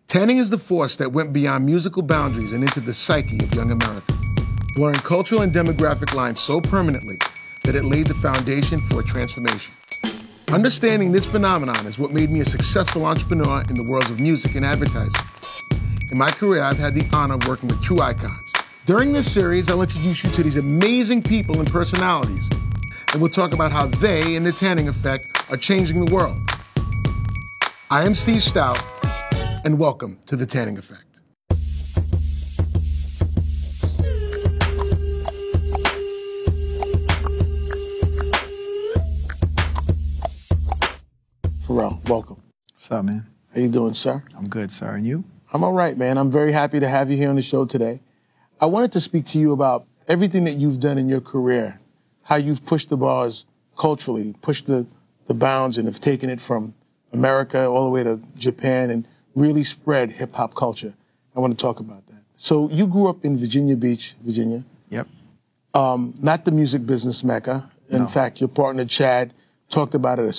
Tanning is the force that went beyond musical boundaries and into the psyche of young America, blurring cultural and demographic lines so permanently that it laid the foundation for a transformation. Understanding this phenomenon is what made me a successful entrepreneur in the worlds of music and advertising. In my career, I've had the honor of working with true icons. During this series, I'll introduce you to these amazing people and personalities, and we'll talk about how they and the tanning effect are changing the world. I am Steve Stout, and welcome to the Tanning Effect. Pharrell, welcome. What's up, man? How you doing, sir? I'm good, sir. And you? I'm all right, man. I'm very happy to have you here on the show today. I wanted to speak to you about everything that you've done in your career, how you've pushed the bars culturally, pushed the bounds and have taken it from America all the way to Japan and really spread hip-hop culture. I want to talk about that. So you grew up in Virginia Beach, Virginia. Yep. Not the music business mecca. In fact, your partner, Chad, talked about it,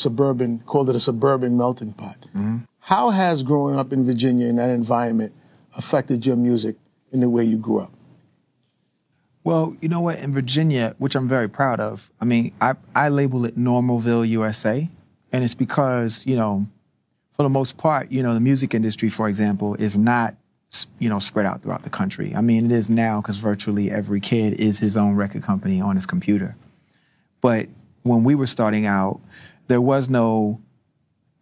called it a suburban melting pot. Mm-hmm. How has growing up in Virginia in that environment affected your music in the way you grew up? Well, you know what? In Virginia, which I'm very proud of, I mean, I label it Normalville, USA. And it's because, you know, for the most part, you know, the music industry, for example, is not, you know, spread out throughout the country. I mean, it is now because virtually every kid is his own record company on his computer. But when we were starting out, there was no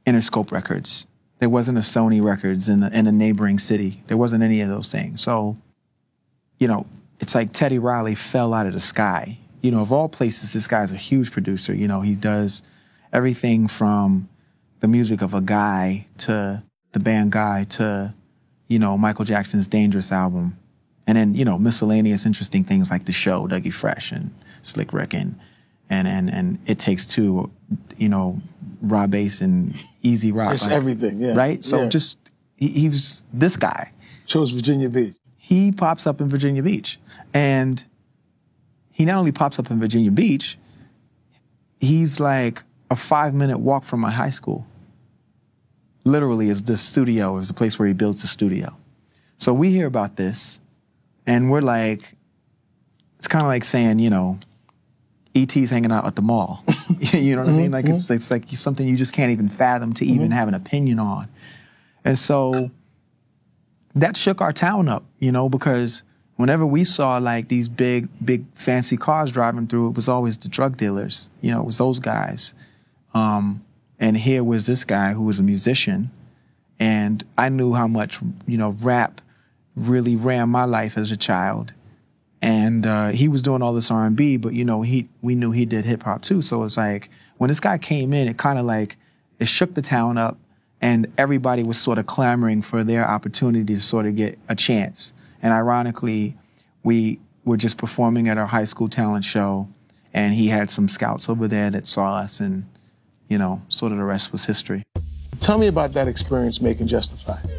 Interscope Records. There wasn't a Sony Records in a neighboring city. There wasn't any of those things. So, you know, it's like Teddy Riley fell out of the sky. You know, of all places, this guy's a huge producer. You know, he does everything from the music of a Guy to the band Guy to, you know, Michael Jackson's Dangerous album. And then, you know, miscellaneous interesting things like The Show, Dougie Fresh and Slick Rick and It Takes Two, you know, Rob Bass and Easy Rock. It's like, everything, yeah. Right? So yeah. just, he was this guy. Chose Virginia Beach. He pops up in Virginia Beach. And he not only pops up in Virginia Beach, he's like a 5-minute walk from my high school. Literally, is the studio, is the place where he builds the studio. So we hear about this, and we're like, it's kind of like saying, you know, E.T.'s hanging out at the mall. You know what I mean? Like, it's like something you just can't even fathom to even have an opinion on. And so that shook our town up, you know, because whenever we saw like these big fancy cars driving through, it was always the drug dealers. You know, it was those guys. And here was this guy who was a musician, and I knew how much, you know, rap really ran my life as a child. And he was doing all this R&B, but, you know, we knew he did hip-hop too. So it's like, when this guy came in, it kind of like, it shook the town up, and everybody was sort of clamoring for their opportunity to sort of get a chance. And ironically, we were just performing at our high school talent show, and he had some scouts over there that saw us, and, you know, sort of the rest was history. Tell me about that experience making Justified.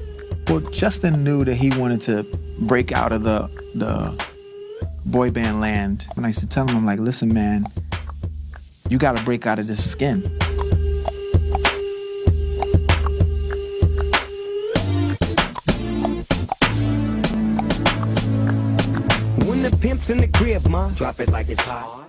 Well, Justin knew that he wanted to break out of the boy band land. And I used to tell him, I'm like, listen, man, you got to break out of this skin. When the pimp's in the crib, ma, drop it like it's hot.